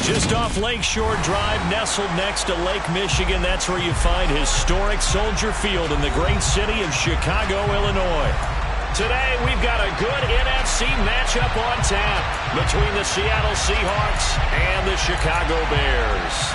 Just off Lakeshore Drive, nestled next to Lake Michigan. That's where you find historic Soldier Field in the great city of Chicago, Illinois. Today, we've got a good NFC matchup on tap between the Seattle Seahawks and the Chicago Bears.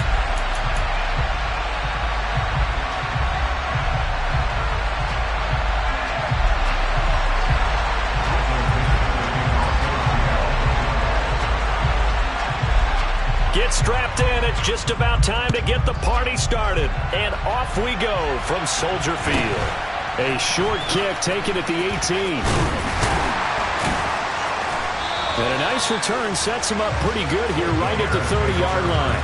Get strapped in. It's just about time to get the party started. And off we go from Soldier Field. A short kick taken at the 18. And a nice return sets him up pretty good here right at the 30-yard line.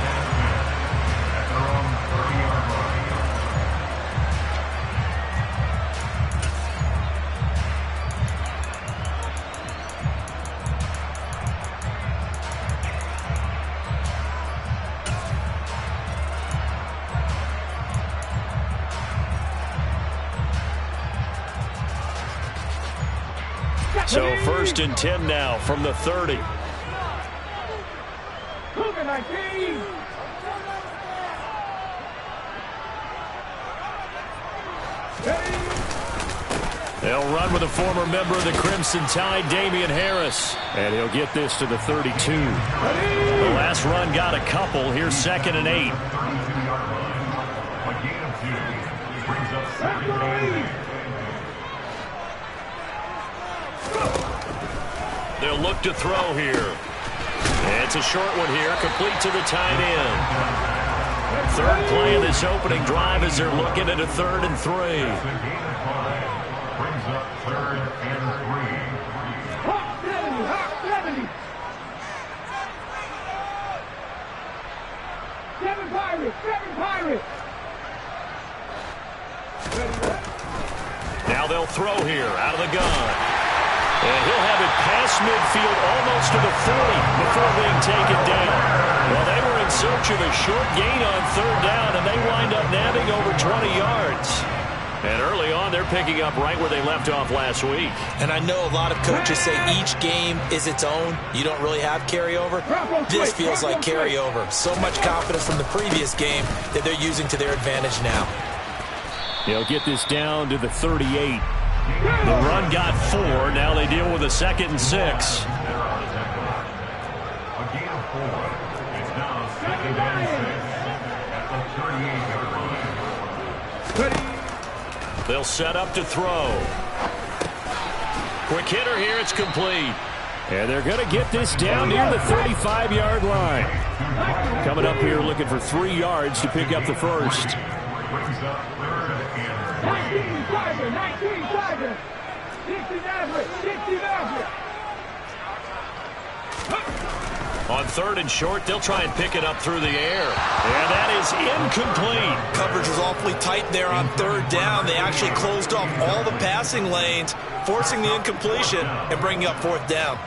So 1st and 10 now from the 30. They'll run with a former member of the Crimson Tide, Damian Harris. And he'll get this to the 32. The last run got a couple. Here's 2nd and 8. They'll look to throw here. It's a short one here, complete to the tight end. 3rd play of this opening drive as they're looking at a 3rd and 3. Brings up 3rd and 3. Hot 70. 7 Pirates. Now they'll throw here out of the gun. And he'll have it past midfield almost to the 40 before being taken down. Well, they were in search of a short gain on 3rd down, and they wind up nabbing over 20 yards. And early on, they're picking up right where they left off last week. And I know a lot of coaches say each game is its own. You don't really have carryover. This feels like carryover. So much confidence from the previous game that they're using to their advantage now. They'll get this down to the 38. The run got 4. Now they deal with a 2nd and 6. A gain of 4. It's now 2nd and 6 at the 38-yard line. They'll set up to throw. Quick hitter here. It's complete. And they're going to get this down near the 35-yard line. Coming up here looking for 3 yards to pick up the first. Brings up 3rd and 19 Tiger. 16 average. On 3rd and short, they'll try and pick it up through the air. And that is incomplete. Coverage was awfully tight there on 3rd down. They actually closed off all the passing lanes, forcing the incompletion and bringing up 4th down.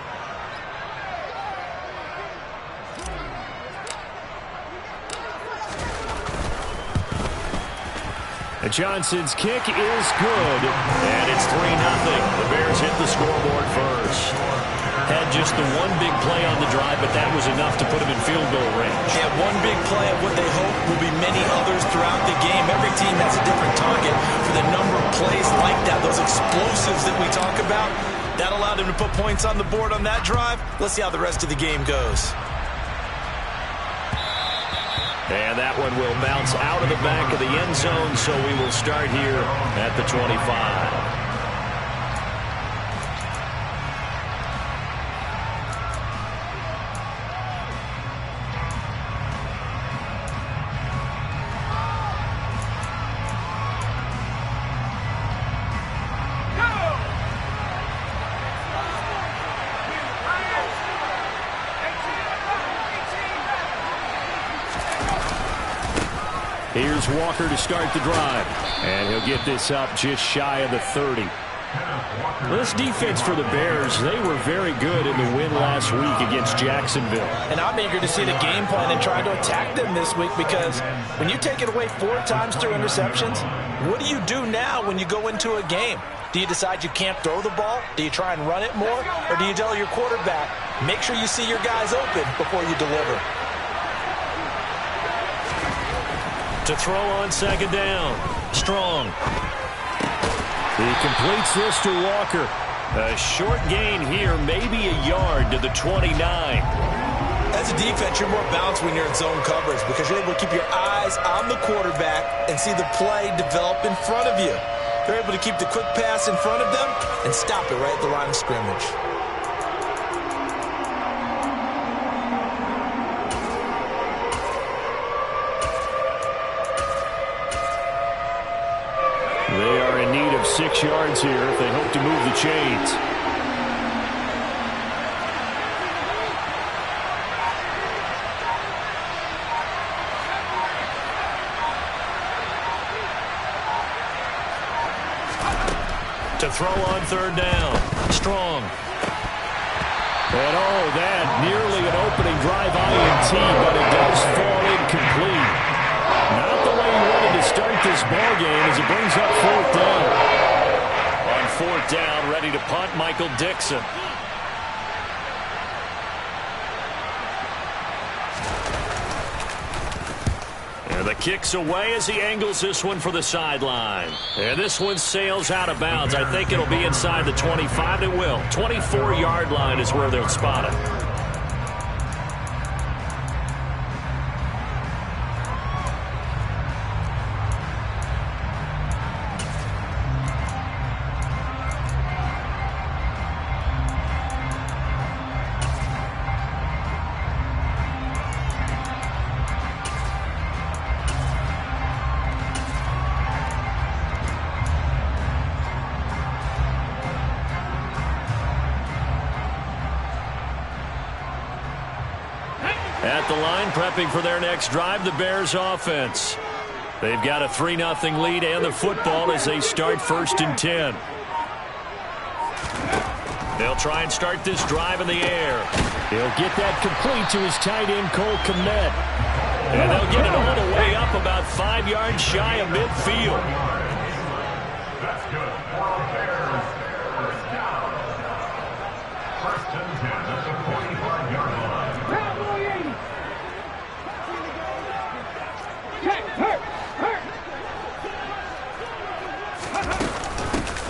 Johnson's kick is good, and it's 3-0. The Bears hit the scoreboard first. Had just the one big play on the drive, but that was enough to put them in field goal range. Yeah, one big play of what they hope will be many others throughout the game. Every team has a different target for the number of plays like that, those explosives that we talk about. That allowed them to put points on the board on that drive. Let's see how the rest of the game goes. And that one will bounce out of the back of the end zone, so we will start here at the 25. Here's Walker to start the drive. And he'll get this up just shy of the 30. This defense for the Bears, they were very good in the win last week against Jacksonville. And I'm eager to see the game plan and try to attack them this week, because when you take it away 4 times through interceptions, what do you do now when you go into a game? Do you decide you can't throw the ball? Do you try and run it more? Or do you tell your quarterback, make sure you see your guys open before you deliver? To throw on second down. Strong. He completes this to Walker. A short gain here, maybe a yard to the 29. As a defense, you're more balanced when you're in zone coverage because you're able to keep your eyes on the quarterback and see the play develop in front of you. They're able to keep the quick pass in front of them and stop it right at the line of scrimmage. They are in need of 6 yards here if they hope to move the chains. To throw on third down. Strong. And that nearly an opening drive INT, but it does fall incomplete. Not the way he wanted to start this ball game as it brings up fourth down. On fourth down, ready to punt, Michael Dixon. And the kick's away as he angles this one for the sideline. And this one sails out of bounds. I think it'll be inside the 25. It will. 24-yard line is where they'll spot it. At the line, prepping for their next drive, the Bears offense. They've got a 3-0 lead and the football as they start 1st and 10. They'll try and start this drive in the air. He'll get that complete to his tight end, Cole Kmet. And they'll get it all the way up about 5 yards shy of midfield. That's good. Bears. First down. 1st and 10 at the 45-yard line.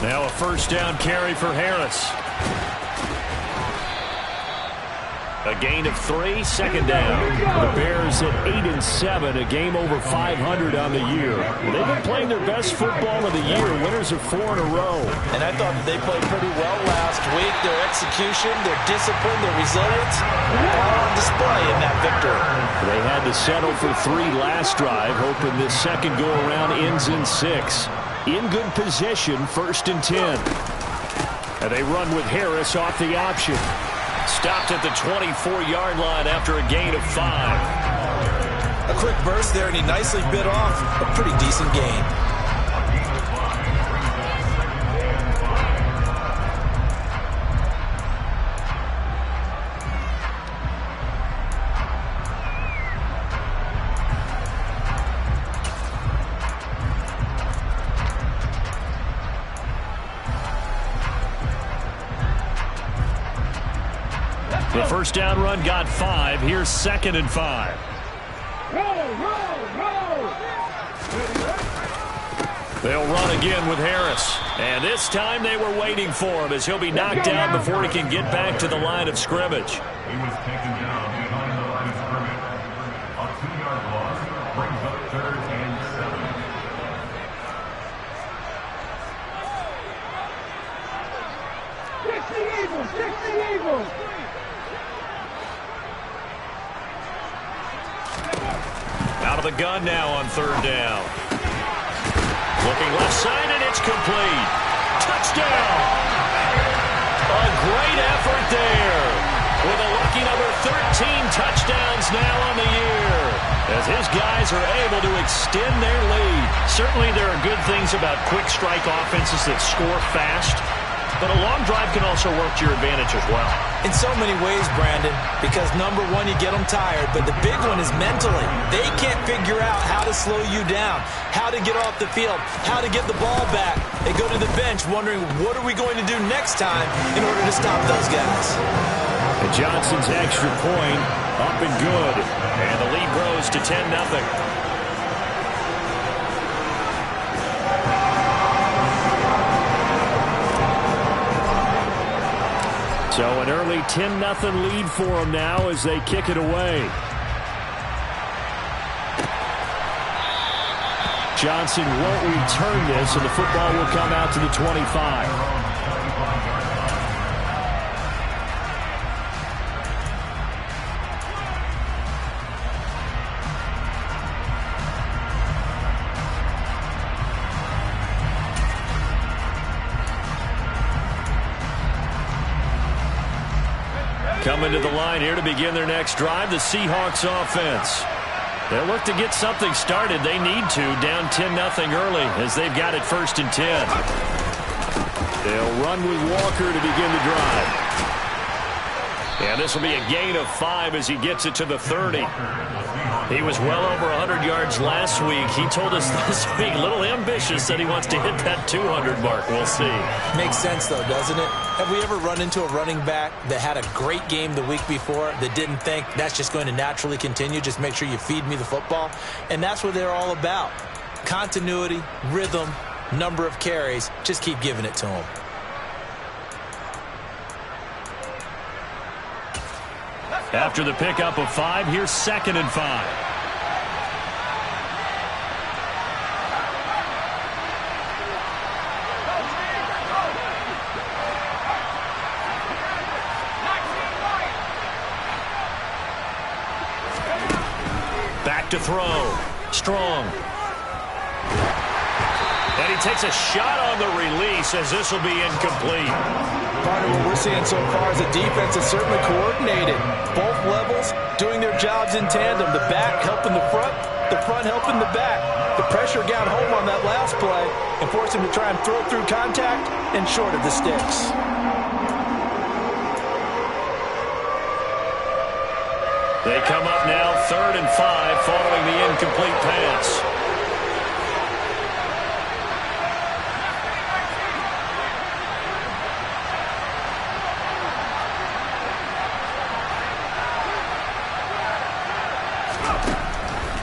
Now a 1st down carry for Harris. A gain of 3, 2nd down. The Bears at 8-7, a game over 500 on the year. They've been playing their best football of the year, winners of 4 in a row. And I thought that they played pretty well last week. Their execution, their discipline, their resilience, all on display in that victory. They had to settle for 3 last drive, hoping this second go-around ends in 6. In good position, 1st and 10. And they run with Harris off the option. Stopped at the 24-yard line after a gain of 5. A quick burst there, and he nicely bit off a pretty decent gain. The 1st down run got 5. Here's 2nd and 5. They'll run again with Harris. And this time they were waiting for him as he'll be knocked down before he can get back to the line of scrimmage. He was taken down behind the line of scrimmage. A 2-yard loss brings up 3rd and 7. 60 Eagles! 60 Eagles! Out of the gun now on 3rd down. Looking left side, and it's complete. Touchdown! A great effort there. With a lucky number 13 touchdowns now on the year. As his guys are able to extend their lead. Certainly there are good things about quick strike offenses that score fast. but a long drive can also work to your advantage as well. In so many ways, Brandon, because number one, you get them tired, but the big one is mentally. They can't figure out how to slow you down, how to get off the field, how to get the ball back. They go to the bench wondering, what are we going to do next time in order to stop those guys? And Johnson's extra point up and good, and the lead grows to 10-0. So an early 10-0 lead for them now as they kick it away. Johnson won't return this, and the football will come out to the 25. Coming to the line here to begin their next drive, the Seahawks offense. They'll look to get something started. They need to, down 10-0 early as they've got it 1st and 10. They'll run with Walker to begin the drive. And this will be a gain of 5 as he gets it to the 30. He was well over 100 yards last week. He told us this week, a little ambitious, said he wants to hit that 200 mark. We'll see. Makes sense, though, doesn't it? Have we ever run into a running back that had a great game the week before that didn't think that's just going to naturally continue? Just make sure you feed me the football. And that's what they're all about. Continuity, rhythm, number of carries. Just keep giving it to them. After the pickup of 5, here's 2nd and 5. Back to throw. Strong. And he takes a shot on the release as this will be incomplete. Part of what we're seeing so far is the defense is certainly coordinated. Both levels doing their jobs in tandem. The back helping the front helping the back. The pressure got home on that last play and forced him to try and throw through contact and short of the sticks. They come up now 3rd and 5 following the incomplete pass.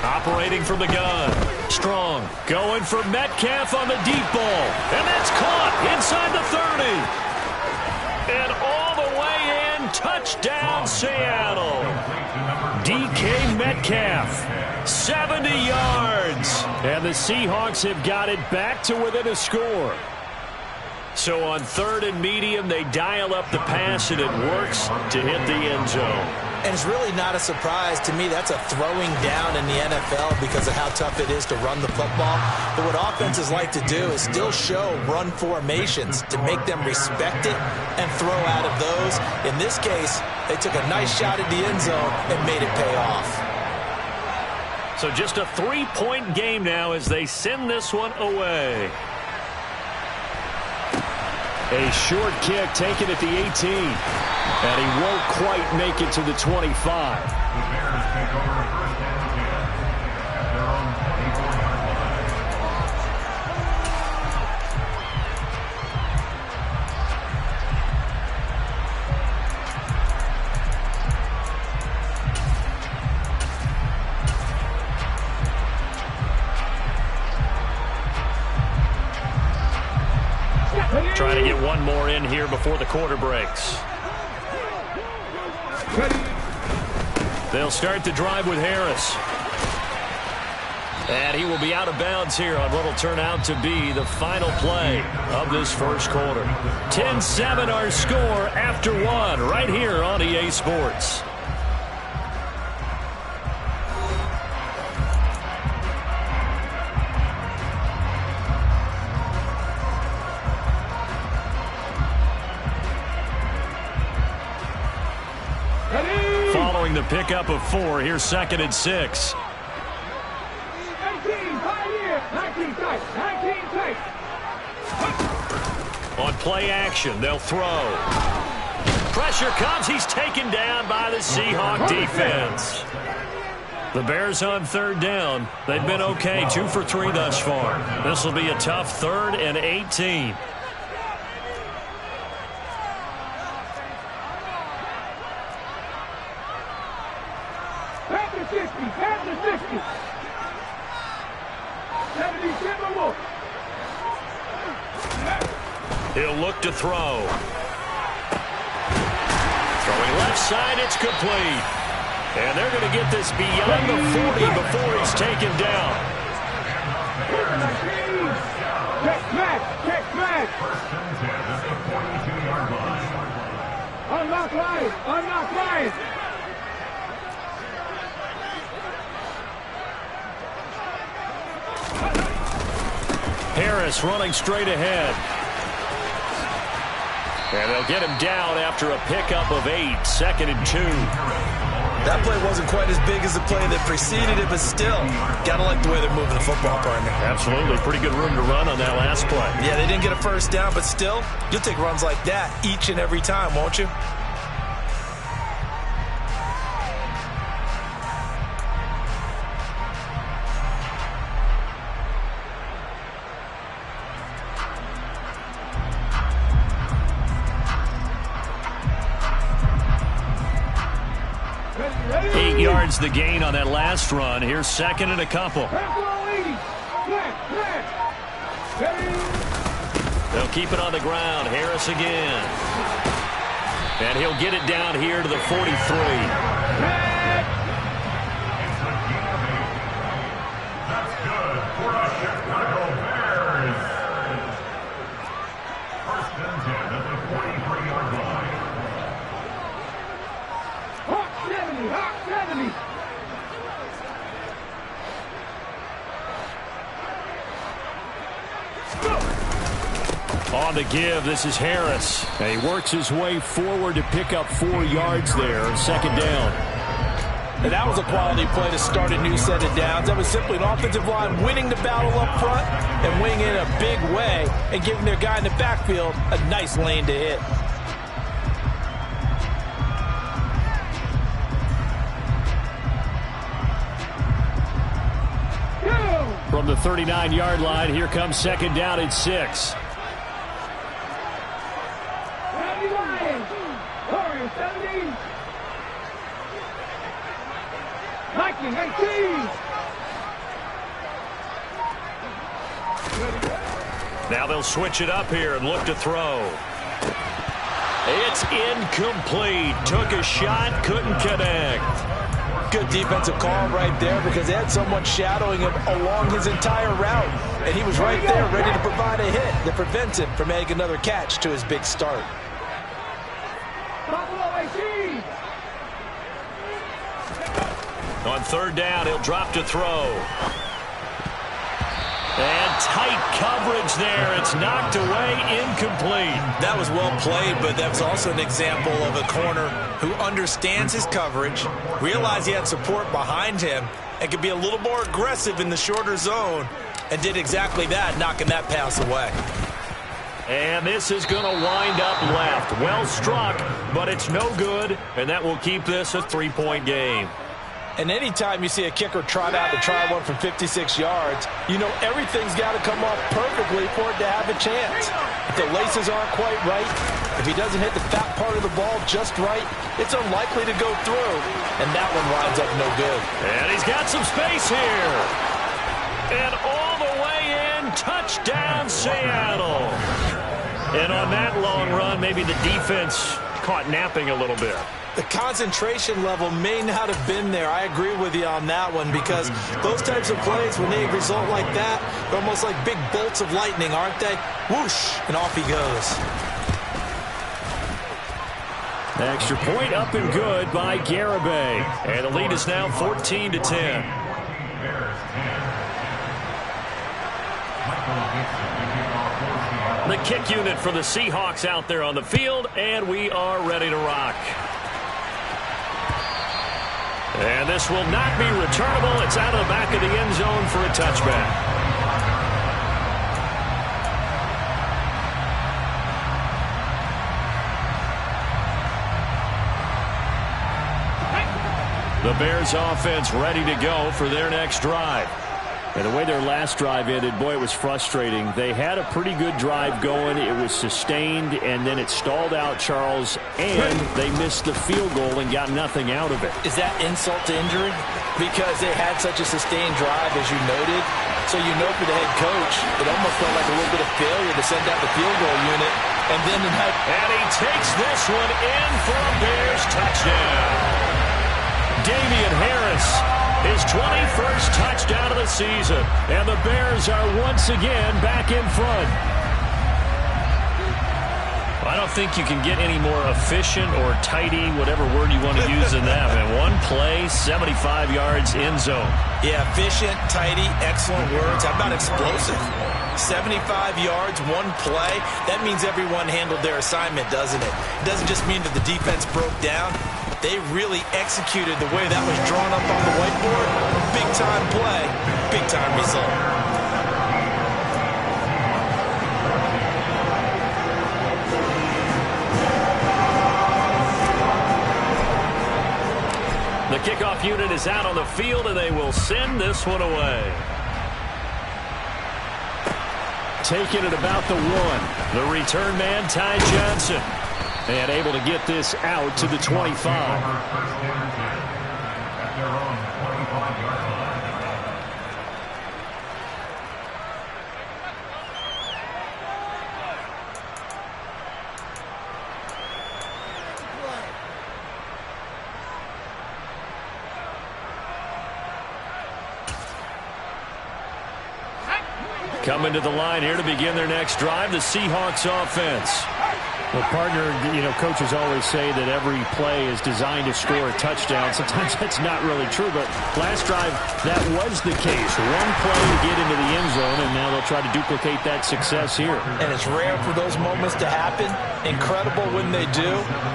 Operating from the gun. Strong. Going for Metcalf on the deep ball. And that's caught inside the 30. And all the way in. Touchdown, Seattle. DK Metcalf. 70 yards. And the Seahawks have got it back to within a score. So on 3rd and medium, they dial up the pass, and it works to hit the end zone. And it's really not a surprise to me. That's a throwing down in the NFL because of how tough it is to run the football. But what offenses like to do is still show run formations to make them respect it and throw out of those. In this case, they took a nice shot at the end zone and made it pay off. So just a 3-point game now as they send this one away. A short kick taken at the 18. And he won't quite make it to the 25. The Bears take over 1st and 10 at their own 24-yard line. Trying to get one more in here before the quarter breaks. They'll start the drive with Harris. And he will be out of bounds here on what will turn out to be the final play of this first quarter. 10-7 our score after 1 right here on EA Sports. Following the pickup of 4, here's 2nd and 6. 19 tight. On play action, they'll throw. Pressure comes. He's taken down by the Seahawk defense. The Bears on third down. They've been okay, 2 for 3 thus far. This will be a tough 3rd and 18. Back to 60. Back to 60. 77 more. He'll look to throw. Throwing left side, it's complete. And they're going to get this beyond the 40 before he's taken down. Check back. Check back. First and 10 at the 42-yard line. Unlock line. Unlock line. Harris running straight ahead. And they'll get him down after a pickup of 8, 2nd and 2. That play wasn't quite as big as the play that preceded it, but still, got to like the way they're moving the football, partner. Absolutely. Pretty good room to run on that last play. Yeah, they didn't get a first down, but still, you'll take runs like that each and every time, won't you? The gain on that last run. Here's 2nd and a couple. They'll keep it on the ground. Harris again. And he'll get it down here to the 43. That's good for the Chicago Bears. First and 10 at the 43-yard line. Hawk 70. Hawk 70. On the give, this is Harris. And he works his way forward to pick up 4 yards there. 2nd down. And that was a quality play to start a new set of downs. That was simply an offensive line winning the battle up front and winning in a big way and giving their guy in the backfield a nice lane to hit. From the 39-yard line, here comes 2nd down and 6. Now they'll switch it up here and look to throw. It's incomplete. Took a shot, couldn't connect. Good defensive call right there because they had someone shadowing him along his entire route. And he was right there ready to provide a hit that prevents him from making another catch to his big start. On 3rd down, he'll drop to throw. And tight coverage there. It's knocked away, incomplete. That was well played, but that's also an example of a corner who understands his coverage, realized he had support behind him, and could be a little more aggressive in the shorter zone, and did exactly that, knocking that pass away. And this is going to wind up left. Well struck, but it's no good, and that will keep this a 3-point game. And anytime you see a kicker trot out to try one from 56 yards, you know everything's got to come off perfectly for it to have a chance. If the laces aren't quite right, if he doesn't hit the fat part of the ball just right, it's unlikely to go through. And that one winds up no good. And he's got some space here. And all the way in, touchdown Seattle. And on that long run, maybe the defense caught napping a little bit. The concentration level may not have been there. I agree with you on that one because those types of plays, when they result like that, they're almost like big bolts of lightning, aren't they? Whoosh, and off he goes. Extra point up and good by Errrbody. And the lead is now 14-10. The kick unit for the Seahawks out there on the field, and we are ready to rock. And this will not be returnable. It's out of the back of the end zone for a touchback. The Bears offense ready to go for their next drive. And the way their last drive ended, boy, it was frustrating. They had a pretty good drive going. It was sustained, and then it stalled out, Charles, and they missed the field goal and got nothing out of it. Is that insult to injury? Because they had such a sustained drive, as you noted. So you know for the head coach, it almost felt like a little bit of failure to send out the field goal unit. And then and he takes this one in for a Bears touchdown. Damian Harris, his 21st touchdown of the season. And the Bears are once again back in front. I don't think you can get any more efficient or tidy, whatever word you want to use in that. And one play, 75 yards in zone. Yeah, efficient, tidy, excellent words. How about explosive? 75 yards, one play. That means everyone handled their assignment, doesn't it? It doesn't just mean that the defense broke down. They really executed the way that was drawn up on the whiteboard. Big-time play, big-time result. The kickoff unit is out on the field, and they will send this one away. Taking it about the 1. The return man, Ty Johnson. And able to get this out to the 25. Coming to the line here to begin their next drive, the Seahawks offense. Well, partner, coaches always say that every play is designed to score a touchdown. Sometimes that's not really true, but last drive, that was the case. One play to get into the end zone, and now they'll try to duplicate that success here. And it's rare for those moments to happen. Incredible when they do.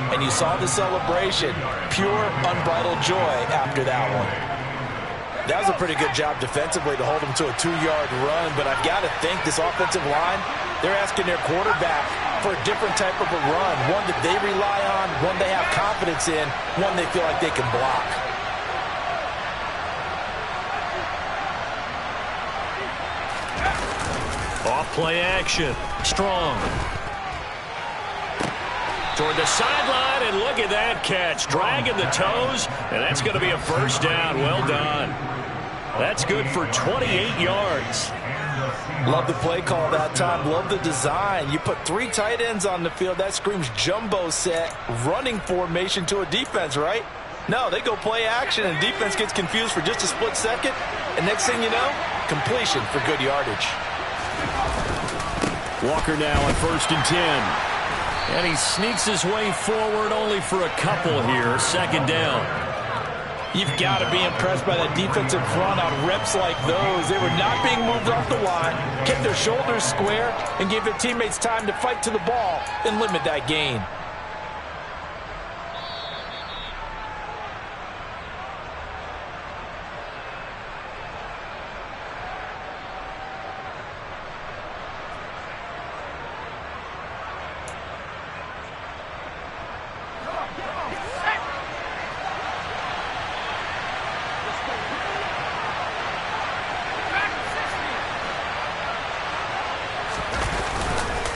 And you saw the celebration. Pure, unbridled joy after that one. That was a pretty good job defensively to hold them to a 2-yard run, but I've got to think this offensive line, they're asking their quarterback for a different type of a run, one that they rely on, one they have confidence in, one they feel like they can block. Off play action. Strong. Toward the sideline, and look at that catch. Dragging the toes, and that's going to be a first down. Well done. That's good for 28 yards. Love the play call that time. Love the design. You put 3 tight ends on the field. That screams jumbo set, running formation to a defense, right? No, they go play action, and defense gets confused for just a split second. And next thing you know, completion for good yardage. Walker now on 1st and 10. And he sneaks his way forward only for a couple here. 2nd down. You've got to be impressed by that defensive front on reps like those. They were not being moved off the line, kept their shoulders square, and gave their teammates time to fight to the ball and limit that gain.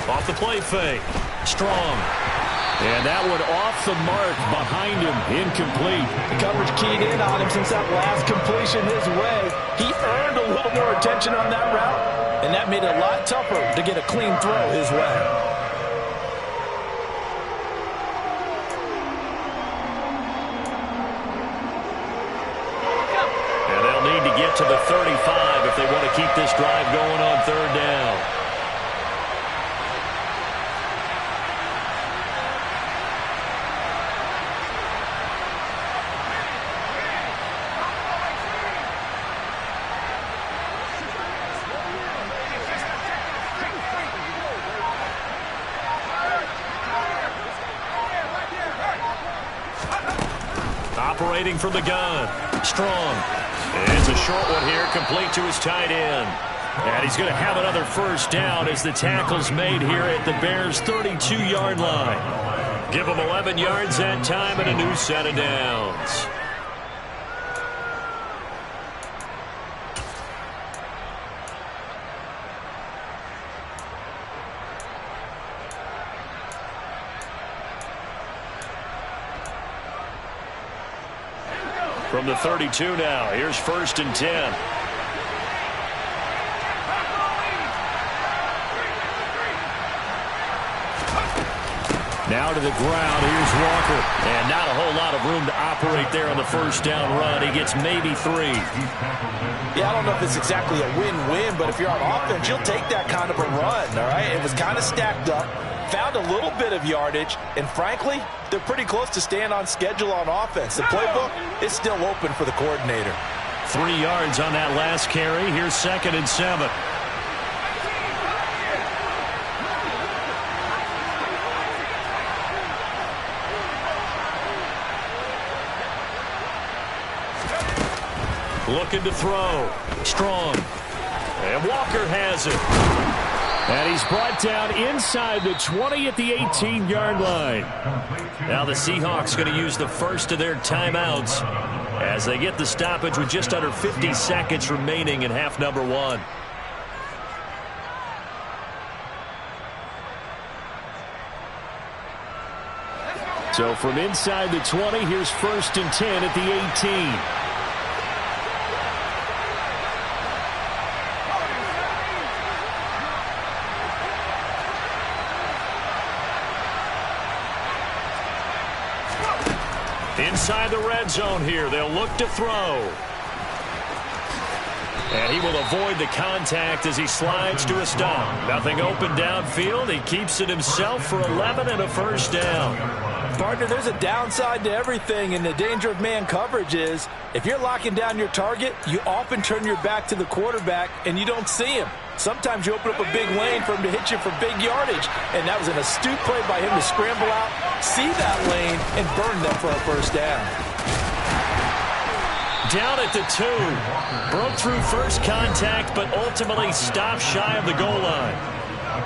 Off the play fake. Strong. And that one off the mark behind him. Incomplete. The coverage keyed in on him since that last completion his way. He earned a little more attention on that route, and that made it a lot tougher to get a clean throw his way. And they'll need to get to the 35 if they want to keep this drive going on 3rd down. Operating from the gun. Strong. It's a short one here, complete to his tight end. And he's going to have another first down as the tackle's made here at the Bears' 32-yard line. Give him 11 yards that time and a new set of downs. From the 32 now, here's 1st and 10. Now to the ground. Here's Walker. And not a whole lot of room to operate there on the 1st down run. He gets maybe 3. Yeah, I don't know if it's exactly a win-win, but if you're on offense, you'll take that kind of a run, all right? It was kind of stacked up, found a little bit of yardage, and frankly, they're pretty close to staying on schedule on offense. The playbook is still open for the coordinator. 3 yards on that last carry. Here's 2nd and 7. Looking to throw. Strong. And Walker has it. And he's brought down inside the 20 at the 18-yard line. Now the Seahawks going to use the first of their timeouts as they get the stoppage with just under 50 seconds remaining in half number 1. So from inside the 20, here's 1st and 10 at the 18. Inside the red zone here. They'll look to throw. And he will avoid the contact as he slides to a stop. Nothing open downfield. He keeps it himself for 11 and a 1st down. Partner, there's a downside to everything, and the danger of man coverage is if you're locking down your target, you often turn your back to the quarterback and you don't see him. Sometimes you open up a big lane for him to hit you for big yardage, and that was an astute play by him to scramble out, see that lane, and burn them for a 1st down. Down at the 2. Broke through first contact, but ultimately stopped shy of the goal line.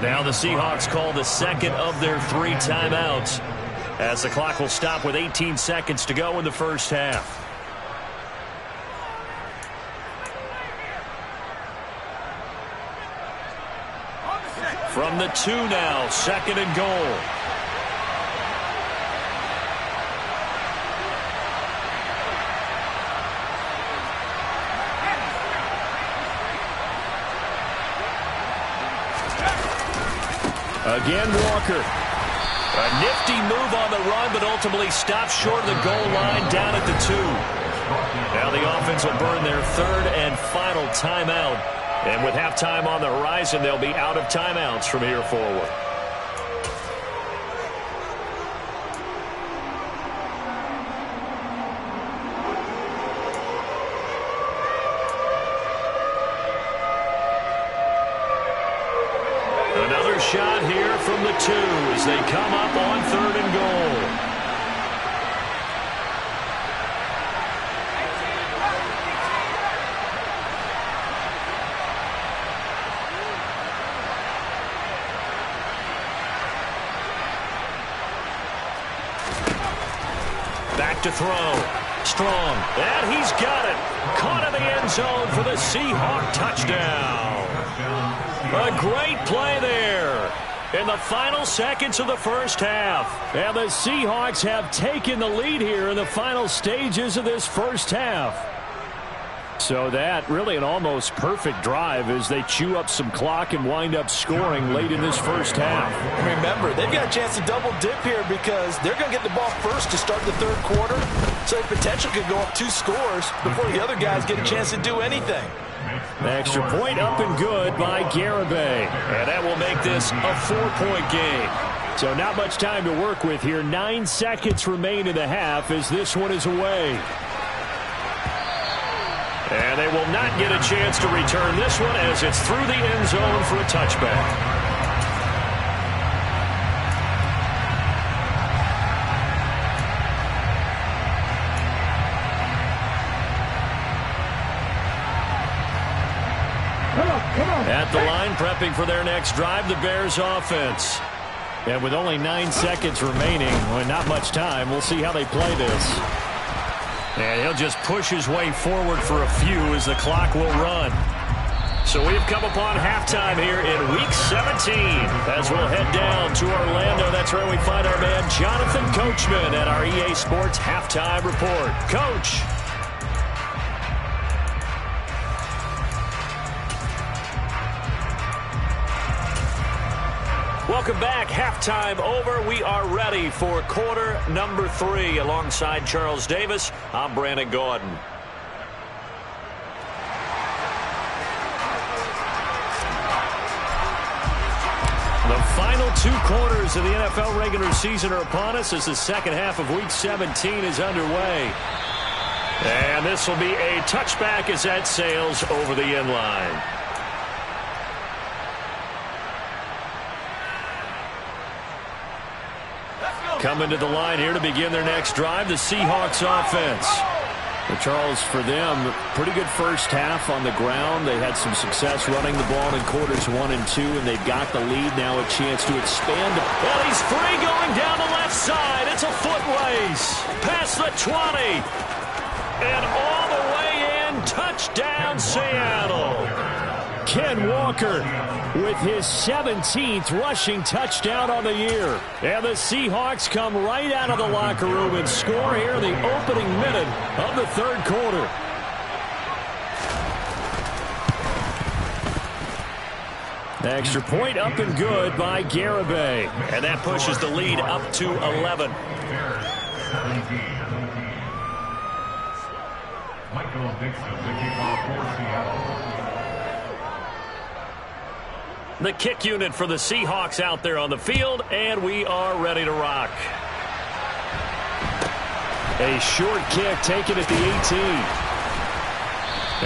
Now the Seahawks call the 2nd of their 3 timeouts as the clock will stop with 18 seconds to go in the 1st half. From the 2 now, 2nd and goal. Again, Walker. A nifty move on the run, but ultimately stopped short of the goal line down at the 2. Now the offense will burn their 3rd and final timeout. And with halftime on the horizon, they'll be out of timeouts from here forward. Another shot here from the 2 as they come up on 3rd and goal. Back to throw. Strong. And he's got it. Caught in the end zone for the Seahawk touchdown. A great play there in the final seconds of the 1st half. And the Seahawks have taken the lead here in the final stages of this 1st half. So that really an almost perfect drive as they chew up some clock and wind up scoring late in this 1st half. Remember, they've got a chance to double dip here because they're going to get the ball first to start the 3rd quarter. So the potential could go up 2 scores before the other guys get a chance to do anything. The extra point up and good by Errrbody. And that will make this a 4-point game. So not much time to work with here. 9 seconds remain in the half as this one is away. And they will not get a chance to return this one as it's through the end zone for a touchback. At the line, prepping for their next drive, the Bears offense. And with only 9 seconds remaining, well, not much time, we'll see how they play this. And he'll just push his way forward for a few as the clock will run. So we've come upon halftime here in Week 17 as we'll head down to Orlando. That's where we find our man Jonathan Coachman at our EA Sports Halftime Report. Coach. Welcome back. Halftime over. We are ready for quarter number 3. Alongside Charles Davis, I'm Brandon Gaudin. The final 2 quarters of the NFL regular season are upon us as the second half of Week 17 is underway. And this will be a touchback as that sails over the end line. Coming to the line here to begin their next drive, the Seahawks offense. And Charles, for them, pretty good first half on the ground. They had some success running the ball in quarters 1 and 2, and they've got the lead now, a chance to expand. Well, he's free going down the left side. It's a foot race. Past the 20. And all the way in. Touchdown, Seattle. Ken Walker with his 17th rushing touchdown on the year. And the Seahawks come right out of the locker room and score here in the opening minute of the third quarter. Extra point up and good by Errrbody. And that pushes the lead up to 11. Michael Dixon, the kickoff for Seattle. The kick unit for the Seahawks out there on the field, and we are ready to rock. A short kick taken at the 18.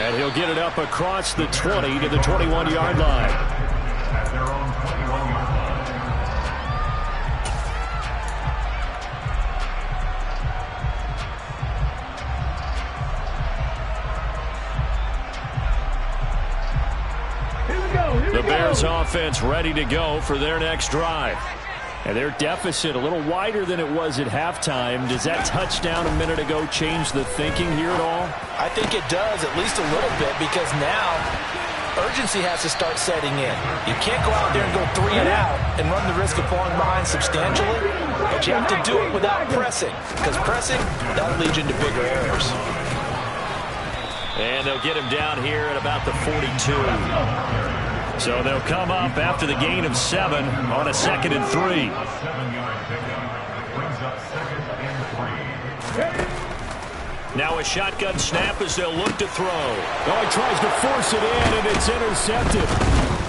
And he'll get it up across the 20 to the 21-yard line. At their own 21-yard line. The Bears offense ready to go for their next drive. And their deficit a little wider than it was at halftime. Does that touchdown a minute ago change the thinking here at all? I think it does, at least a little bit, because now urgency has to start setting in. You can't go out there and go 3 and out and run the risk of falling behind substantially, but you have to do it without pressing, because pressing, that'll lead you into bigger errors. And they'll get him down here at about the 42. So they'll come up after the gain of 7 on a 2nd and 3. 7-yard pickup brings up 2nd and 3. Now a shotgun snap as they'll look to throw. Oh, he tries to force it in, and it's intercepted.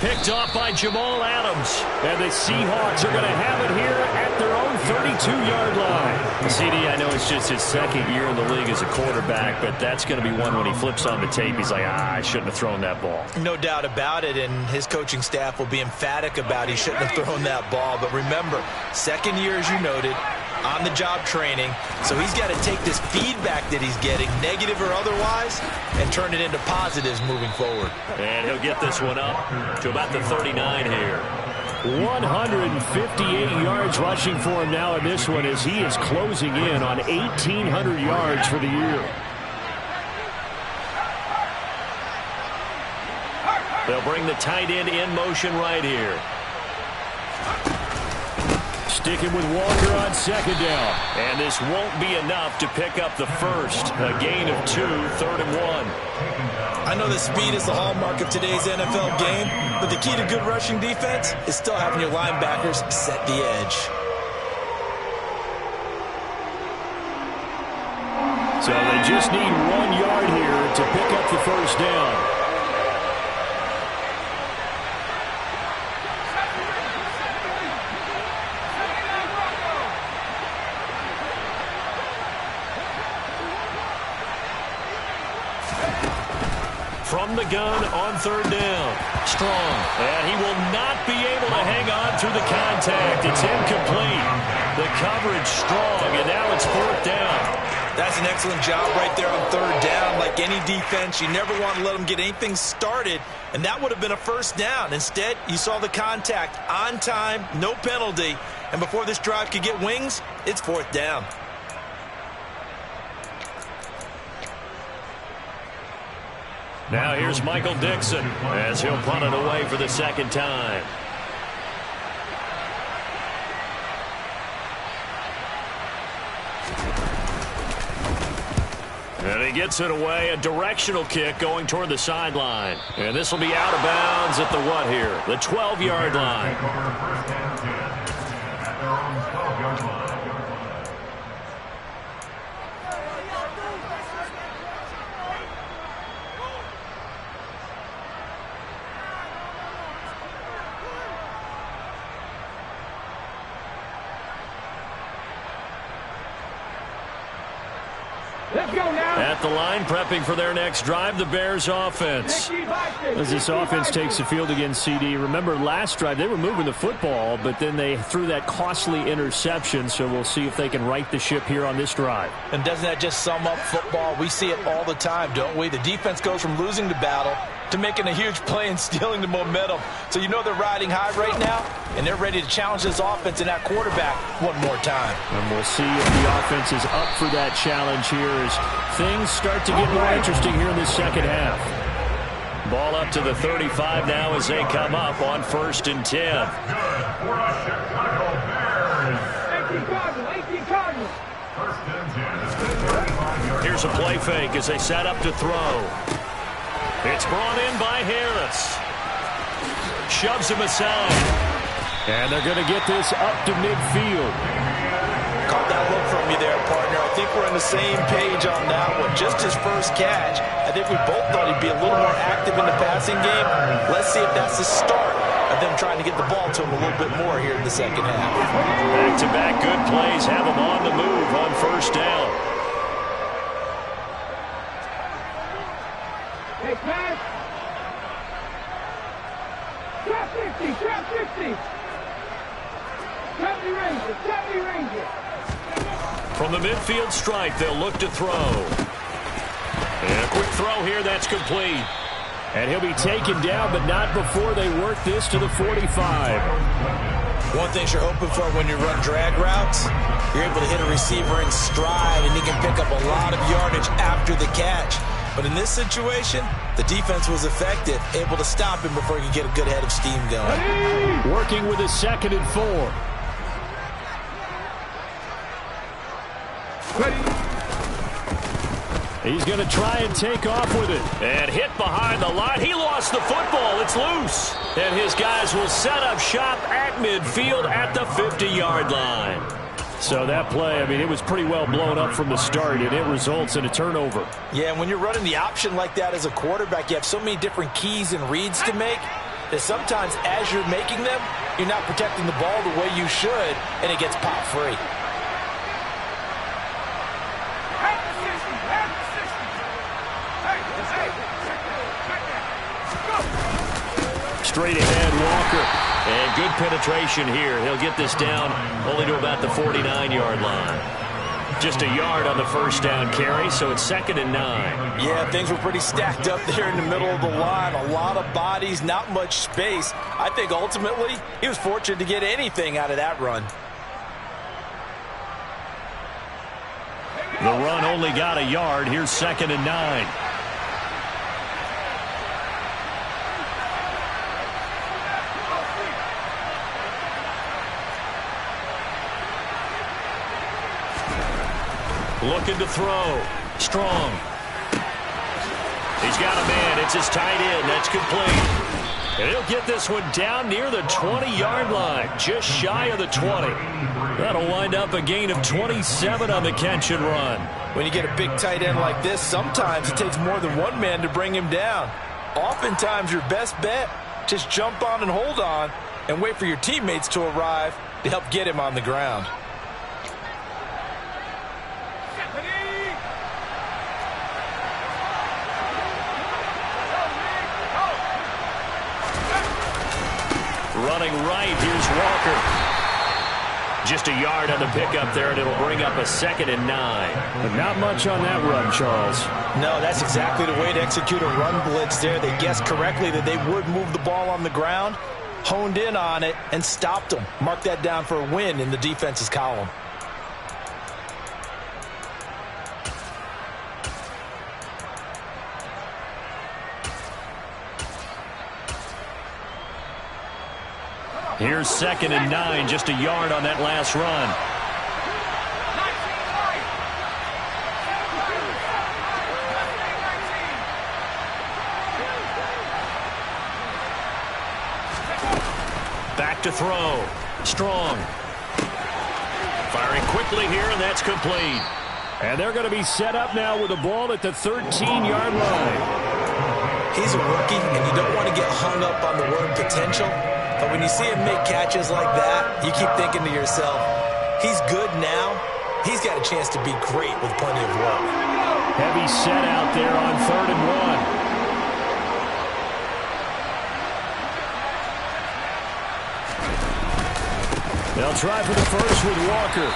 Picked off by Jamal Adams. And the Seahawks are going to have it here at their own 32-yard line. CD, I know it's just his 2nd year in the league as a quarterback, but that's going to be one when he flips on the tape. He's like, I shouldn't have thrown that ball. No doubt about it, and his coaching staff will be emphatic about he shouldn't have thrown that ball. But remember, 2nd year, as you noted, on-the-job training, so he's got to take this feedback that he's getting, negative or otherwise, and turn it into positives moving forward. And he'll get this one up to about the 39 here. 158 yards rushing for him now in this one as he is closing in on 1,800 yards for the year. They'll bring the tight end in motion right here. Sticking with Walker on 2nd down. And this won't be enough to pick up the first. A gain of 2, 3rd and 1. I know that speed is the hallmark of today's NFL game, but the key to good rushing defense is still having your linebackers set the edge. So they just need 1 yard here to pick up the first down. From the gun on 3rd down. Strong. And he will not be able to hang on through the contact. It's incomplete. The coverage strong, and now it's 4th down. That's an excellent job right there on 3rd down. Like any defense, you never want to let them get anything started, and that would have been a 1st down. Instead, you saw the contact on time, no penalty, and before this drive could get wings, it's 4th down. Now here's Michael Dixon as he'll punt it away for the 2nd time. And He gets it away, a directional kick going toward the sideline. And this will be out of bounds at the what here? The 12-yard line. First and 10 at their own 12-yard line. Let's go now. At the line, prepping for their next drive, the Bears offense. As this offense takes the field against CD, remember last drive they were moving the football, but then they threw that costly interception, so we'll see if they can right the ship here on this drive. And doesn't that just sum up football? We see it all the time, don't we? The defense goes from losing the battle to making a huge play and stealing the momentum. So you know they're riding high right now, and they're ready to challenge this offense and that quarterback one more time. And we'll see if the offense is up for that challenge here as things start to get more interesting here in the second half. Ball up to the 35 now as they come up on 1st and 10. Good for the Chicago Bears. 18 Cardinals, 18 Cardinals. First and 10. Here's a play fake as they set up to throw. It's brought in by Harris. Shoves him aside. And they're going to get this up to midfield. Caught that look from you there, partner. I think we're on the same page on that one. Just his first catch. I think we both thought he'd be a little more active in the passing game. Let's see if that's the start of them trying to get the ball to him a little bit more here in the second half. Back-to-back good plays have him on the move on 1st down. Hey, pass. Trap 50, trap 50. Trap the Ranger, trap the Ranger. From the midfield stripe, they'll look to throw. And a quick throw here, that's complete. And he'll be taken down, but not before they work this to the 45. One thing you're hoping for when you run drag routes, you're able to hit a receiver in stride, and he can pick up a lot of yardage after the catch. But in this situation, the defense was effective, able to stop him before he could get a good head of steam going. Working with a 2nd and 4. He's going to try and take off with it. And hit behind the line. He lost the football. It's loose. And his guys will set up shop at midfield at the 50-yard line. So that play, I mean, it was pretty well blown up from the start, and it results in a turnover. Yeah, and when you're running the option like that as a quarterback, you have so many different keys and reads to make that sometimes as you're making them, you're not protecting the ball the way you should, and it gets pop free. Straight ahead, Walker. And good penetration here. He'll get this down only to about the 49-yard line. Just a yard on the 1st down carry, so it's 2nd and 9. Yeah, things were pretty stacked up there in the middle of the line. A lot of bodies, not much space. I think ultimately he was fortunate to get anything out of that run. The run only got a yard. Here's 2nd and 9. Looking to throw. Strong. He's got a man. It's his tight end. That's complete. And he'll get this one down near the 20-yard line. Just shy of the 20. That'll wind up a gain of 27 on the catch and run. When you get a big tight end like this, sometimes it takes more than one man to bring him down. Oftentimes your best bet, just jump on and hold on and wait for your teammates to arrive to help get him on the ground. Running right, here's Walker. Just a yard on the pickup there, and it'll bring up a 2nd and 9. But not much on that run, Charles. No, that's exactly the way to execute a run blitz there. They guessed correctly that they would move the ball on the ground, honed in on it, and stopped them. Mark that down for a win in the defense's column. Here's 2nd and 9, just a yard on that last run. Back to throw. Strong. Firing quickly here, and that's complete. And they're going to be set up now with the ball at the 13-yard line. He's a rookie, and you don't want to get hung up on the word potential. But when you see him make catches like that, you keep thinking to yourself, he's good now. He's got a chance to be great with plenty of work. Heavy set out there on 3rd and 1. They'll try for the first with Walker.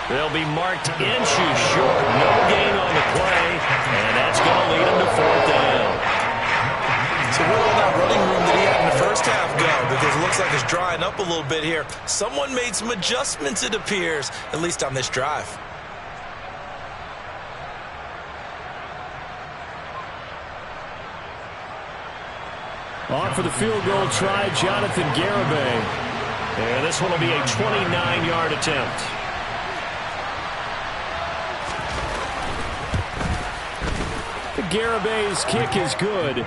They'll be marked inches short. No gain on the play, and that's going to lead them to 4th down. So where all that running room that he had in the first half go? Because it looks like it's drying up a little bit here. Someone made some adjustments, it appears, at least on this drive. On for the field goal try, Jonathan Errrbody. And this one will be a 29-yard attempt. Errbodi's kick is good.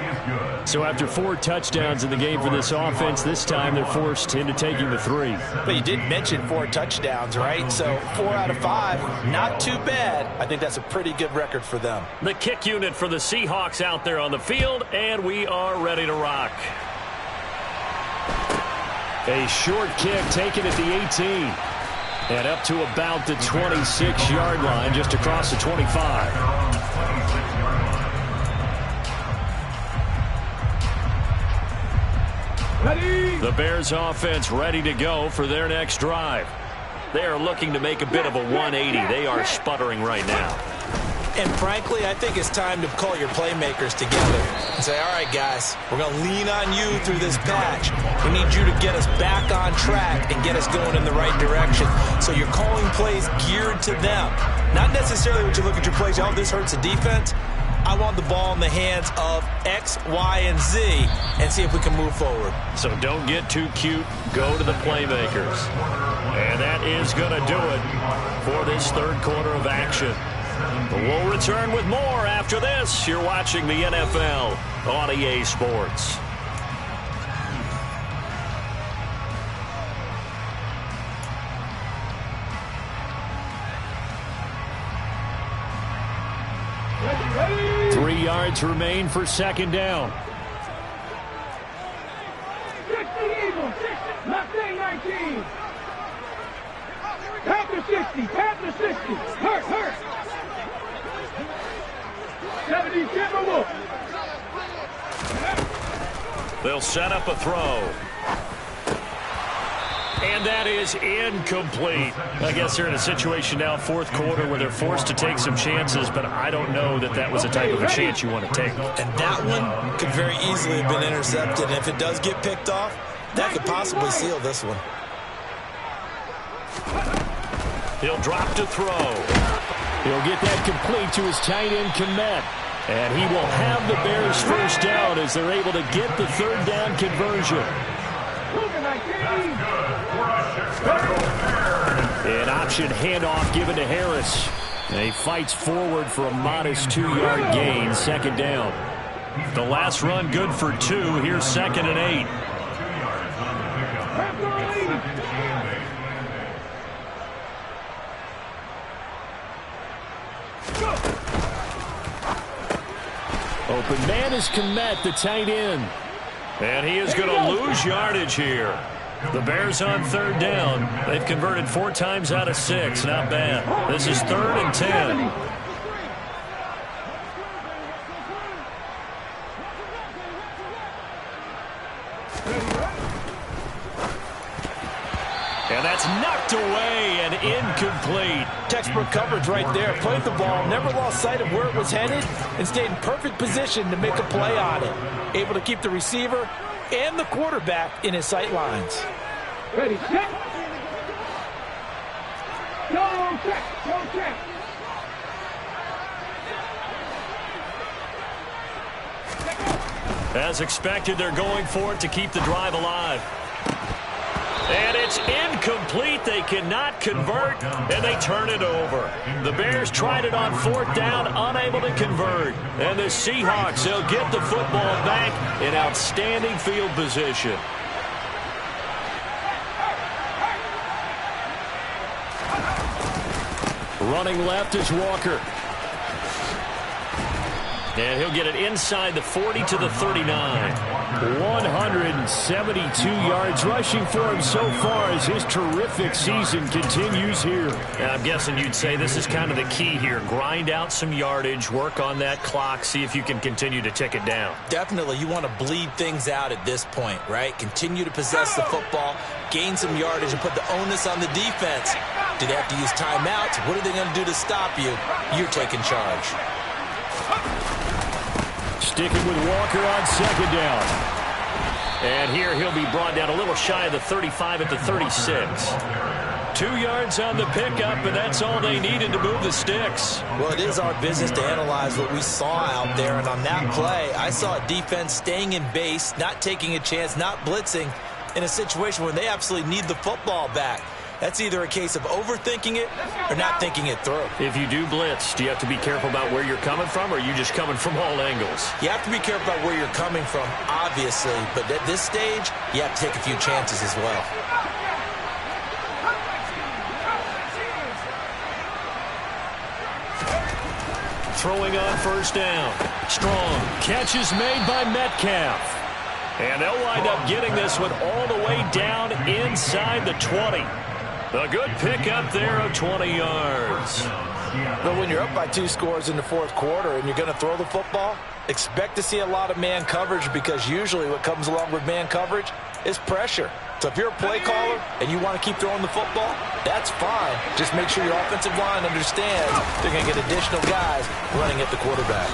So after 4 touchdowns in the game for this offense, this time they're forced into taking the 3. But you did mention 4 touchdowns, right? So 4 out of 5, not too bad. I think that's a pretty good record for them. The kick unit for the Seahawks out there on the field, and we are ready to rock. A short kick taken at the 18. And up to about the 26-yard line, just across the 25. The Bears offense ready to go for their next drive. They are looking to make a bit of a 180. They are sputtering right now. And frankly, I think it's time to call your playmakers together and say, all right, guys, we're going to lean on you through this patch. We need you to get us back on track and get us going in the right direction. So you're calling plays geared to them. Not necessarily when you look at your plays, oh, this hurts the defense. I want the ball in the hands of X, Y, and Z and see if we can move forward. So don't get too cute. Go to the playmakers. And that is going to do it for this 3rd quarter of action. But we'll return with more after this. You're watching the NFL on EA Sports. Ready? 3 yards remain for 2nd down. 60 Eagles, Mustang 19. Panther 60, Panther 60. Hurt. 70 Timberwolves. They'll set up a throw. And that is incomplete. I guess they're in a situation now, 4th quarter, where they're forced to take some chances, but I don't know that that was the type of a chance you want to take. And that one could very easily have been intercepted. And if it does get picked off, that could possibly seal this one. He'll drop to throw. He'll get that complete to his tight end, Komet. And he will have the Bears 1st down as they're able to get the 3rd down conversion. An option handoff given to Harris. And he fights forward for a modest 2-yard gain, 2nd down. The last run good for 2. Here's 2nd and 8. Open man is Komet, the tight end. And he is going to lose yardage here. The Bears on 3rd down. They've converted 4 times out of 6. Not bad. This is 3rd and 10. And that's knocked away and incomplete. Textbook coverage right there. Played the ball, never lost sight of where it was headed, and stayed in perfect position to make a play on it. Able to keep the receiver and the quarterback in his sight lines. Ready, set. Go check. As expected, they're going for it to keep the drive alive. And it's incomplete. They cannot convert, and they turn it over. The Bears tried it on 4th down, unable to convert. And the Seahawks, they'll get the football back in outstanding field position. Running left is Walker. And he'll get it inside the 40 to the 39. 172 yards rushing for him so far as his terrific season continues here. And I'm guessing you'd say this is kind of the key here. Grind out some yardage, work on that clock, see if you can continue to tick it down. Definitely, you want to bleed things out at this point, right? Continue to possess the football, gain some yardage, and put the onus on the defense. Do they have to use timeouts? What are they going to do to stop you? You're taking charge. Sticking with Walker on second down. And here he'll be brought down a little shy of the 35 at the 36. 2 yards on the pickup, and that's all they needed to move the sticks. Well, it is our business to analyze what we saw out there, and on that play, I saw a defense staying in base, not taking a chance, not blitzing in a situation where they absolutely need the football back. That's either a case of overthinking it or not thinking it through. If you do blitz, do you have to be careful about where you're coming from, or are you just coming from all angles? You have to be careful about where you're coming from, obviously, but at this stage, you have to take a few chances as well. Throwing on first down. Strong. Catch is made by Metcalf. And they'll wind up getting this one all the way down inside the 20. A good pickup there of 20 yards. But when you're up by 2 scores in the fourth quarter and you're going to throw the football, expect to see a lot of man coverage, because usually what comes along with man coverage is pressure. So if you're a play caller and you want to keep throwing the football, that's fine. Just make sure your offensive line understands they're going to get additional guys running at the quarterback.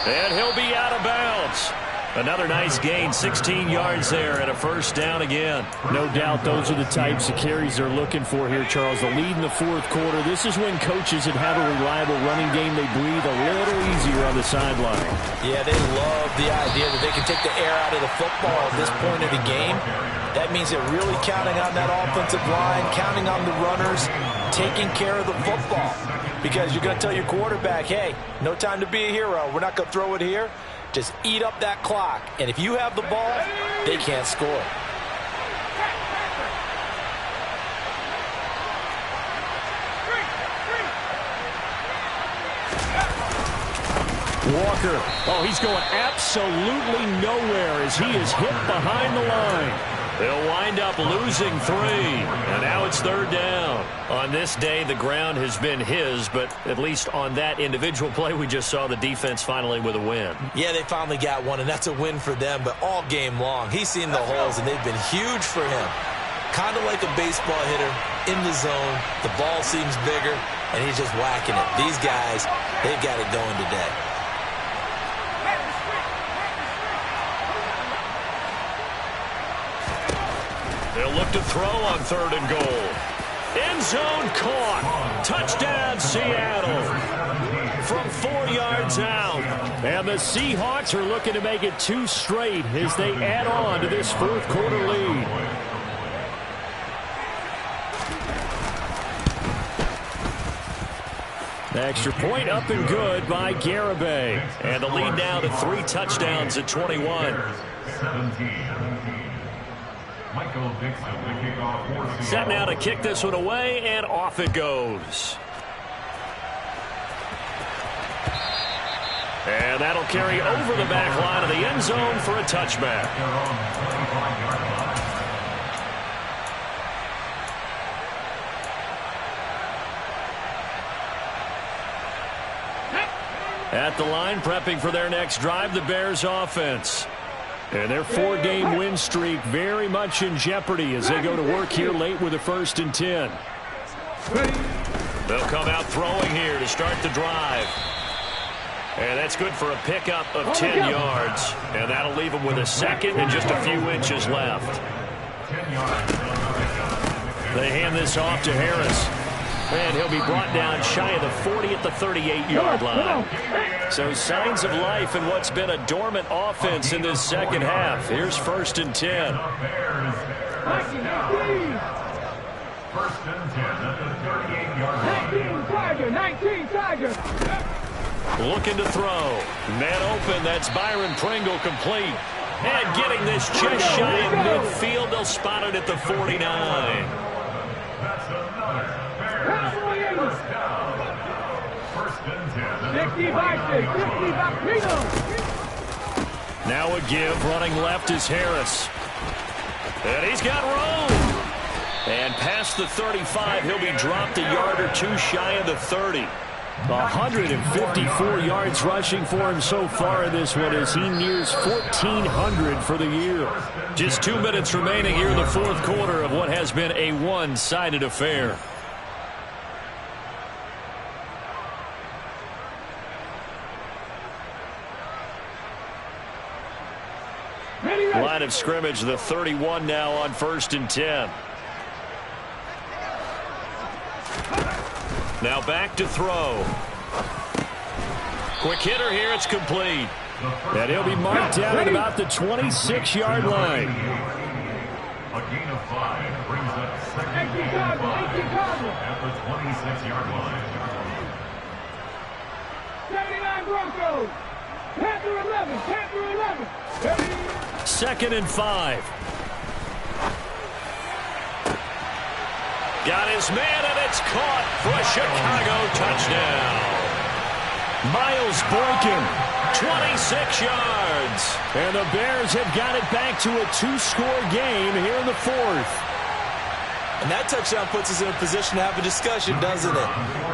And he'll be out of bounds. Another nice gain, 16 yards there, and a first down again. No doubt those are the types of carries they're looking for here, Charles. The lead in the fourth quarter. This is when coaches that have a reliable running game, they breathe a little easier on the sideline. Yeah, they love the idea that they can take the air out of the football at this point of the game. That means they're really counting on that offensive line, counting on the runners, taking care of the football. Because you're going to tell your quarterback, hey, no time to be a hero. We're not going to throw it here. Just eat up that clock. And if you have the ball, they can't score. Walker. Oh, he's going absolutely nowhere as he is hit behind the line. They'll wind up losing 3. And now it's third down. On this day, the ground has been his, but at least on that individual play, we just saw the defense finally with a win. Yeah, they finally got one, and that's a win for them, but all game long, he's seen the holes, and they've been huge for him. Kind of like a baseball hitter in the zone. The ball seems bigger, and he's just whacking it. These guys, they've got it going today. They'll look to throw on third and goal. End zone caught. Touchdown, Seattle. From 4 yards out. And the Seahawks are looking to make it 2 straight as they add on to this fourth quarter lead. The extra point up and good by Errrbody. And the lead now to 3 touchdowns at 21. 17. Set now to kick this one away, and off it goes. And that'll carry over the back line of the end zone for a touchback. At the line, prepping for their next drive, the Bears offense. And their 4-game win streak very much in jeopardy as they go to work here late with a 1st and 10. They'll come out throwing here to start the drive. And that's good for a pickup of 10 yards. And that'll leave them with a second and just a few inches left. They hand this off to Harris. And he'll be brought down shy of the 40 at the 38-yard line. So signs of life in what's been a dormant offense in this second half. Here's 1st and 10. 1st and 10 at the 38-yard line. 19 Tiger. Looking to throw. Man open. That's Byron Pringle complete. And getting this just shy of midfield. They'll spot it at the 49. That's the First down. First and 10. 65. Now a give. Running left is Harris. And he's got room. And past the 35, he'll be dropped a yard or two shy of the 30. 154 yards rushing for him so far in this one as he nears 1,400 for the year. Just 2 minutes remaining here in the fourth quarter of what has been a one-sided affair. Line of scrimmage, the 31 now on 1st and 10. Now back to throw. Quick hitter here, it's complete. And he'll be marked down at about the 26-yard line. A gain of 5 brings up second and 5 at the 26-yard line. 79 Broncos. Panther 11. Panther 11. 2nd and 5. Got his man, and it's caught for a Chicago touchdown. Miles Boykin, 26 yards. And the Bears have got it back to a 2-score game here in the fourth. And that touchdown puts us in a position to have a discussion, doesn't it?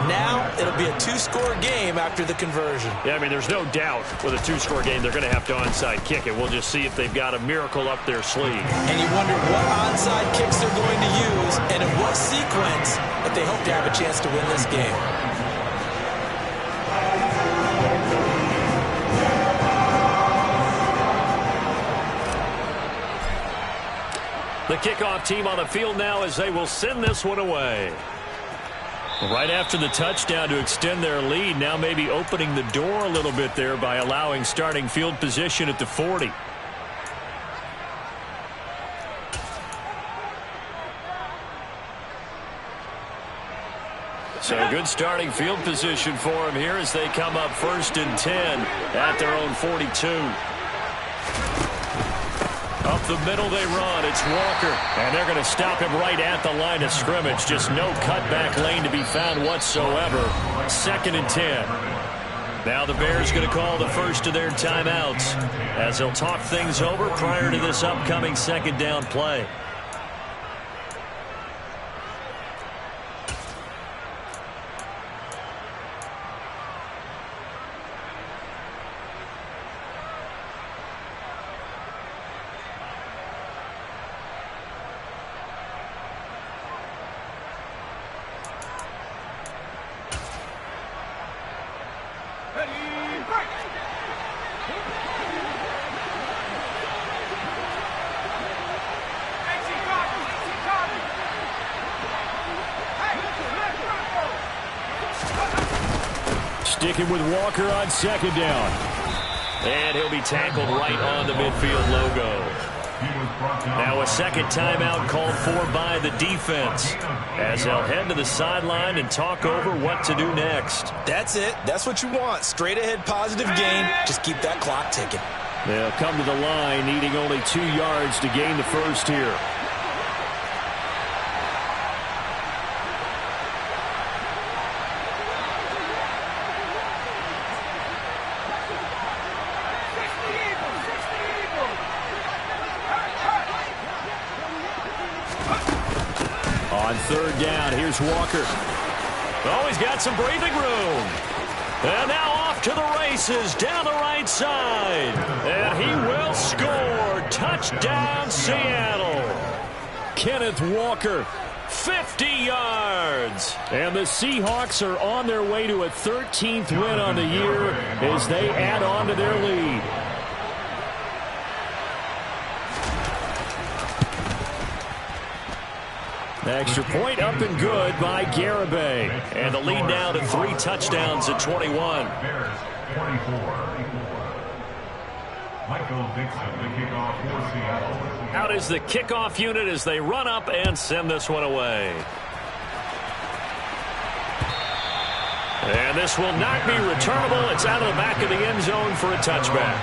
Now it'll be a 2-score game after the conversion. Yeah, I mean, there's no doubt with a 2-score game they're going to have to onside kick it. We'll just see if they've got a miracle up their sleeve. And you wonder what onside kicks they're going to use and in what sequence that they hope to have a chance to win this game. The kickoff team on the field now as they will send this one away. Right after the touchdown to extend their lead, now maybe opening the door a little bit there by allowing starting field position at the 40. So good starting field position for them here as they come up 1st and 10 at their own 42. Up the middle they run. It's Walker. And they're going to stop him right at the line of scrimmage. Just no cutback lane to be found whatsoever. 2nd and 10. Now the Bears going to call the first of their timeouts as they'll talk things over prior to this upcoming 2nd down play. Sticking with Walker on 2nd down. And he'll be tackled right on the midfield logo. Now a 2nd timeout called for by the defense as they'll head to the sideline and talk over what to do next. That's it. That's what you want. Straight ahead positive gain. Just keep that clock ticking. They'll come to the line needing only 2 yards to gain the first here. On 3rd down, here's Walker. Oh, he's got some breathing room. And now off to the races down the right side. And he will score. Touchdown, Seattle. Kenneth Walker, 50 yards. And the Seahawks are on their way to a 13th win on the year as they add on to their lead. Extra point up and good by Errrbody. And the lead now to 3 touchdowns at 21. Bears 24. Michael Dixon, the kickoff for Seattle. Out is the kickoff unit as they run up and send this one away. And this will not be returnable. It's out of the back of the end zone for a touchback.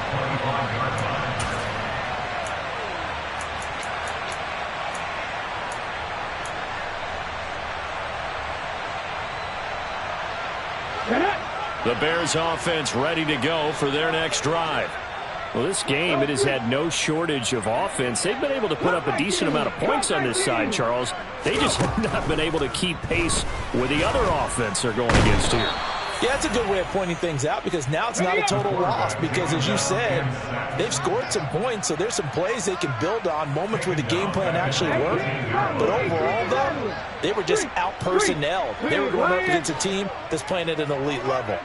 The Bears offense ready to go for their next drive. Well, this game, it has had no shortage of offense. They've been able to put up a decent amount of points on this side, Charles. They just have not been able to keep pace with the other offense they're going against here. Yeah, that's a good way of pointing things out because now it's not a total loss because, as you said, they've scored some points, so there's some plays they can build on, moments where the game plan actually worked. But overall, though, they were just out-personnelled. They were going up against a team that's playing at an elite level.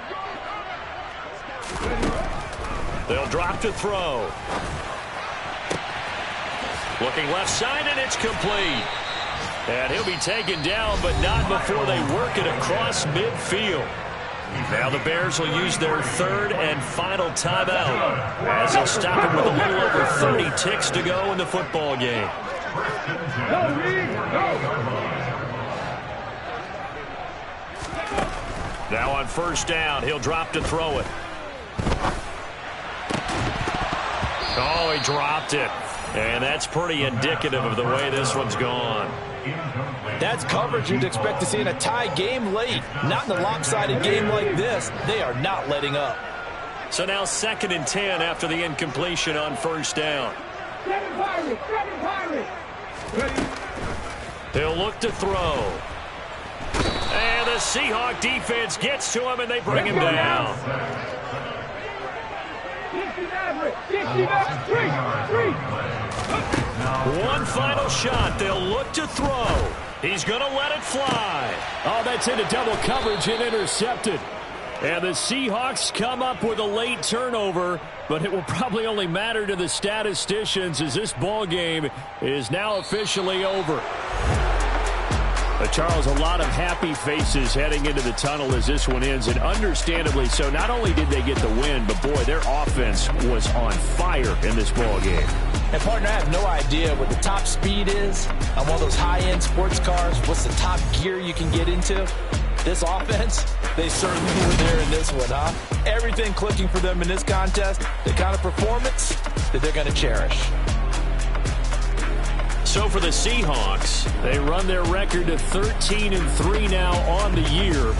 They'll drop to throw. Looking left side, and it's complete. And he'll be taken down, but not before they work it across midfield. Now the Bears will use their third and final timeout as they'll stop him with a little over 30 ticks to go in the football game. Now on first down, he'll drop to throw it. Oh, he dropped it. And that's pretty indicative of the way this one's gone. That's coverage you'd expect to see in a tie game late. Not in a lopsided game like this. They are not letting up. So now 2nd and 10 after the incompletion on first down. He'll look to throw. And the Seahawk defense gets to him, and they bring him down. One final shot. They'll look to throw. He's going to let it fly. Oh, that's into double coverage and intercepted. And the Seahawks come up with a late turnover, but it will probably only matter to the statisticians as this ball game is now officially over. Charles, a lot of happy faces heading into the tunnel as this one ends, and understandably so. Not only did they get the win, but boy, their offense was on fire in this ball game. And partner, I have no idea what the top speed is on one of those high-end sports cars. What's the top gear you can get into? This offense, they certainly were there in this one, huh? Everything clicking for them in this contest, the kind of performance that they're going to cherish. So for the Seahawks, they run their record to 13-3 now on the year.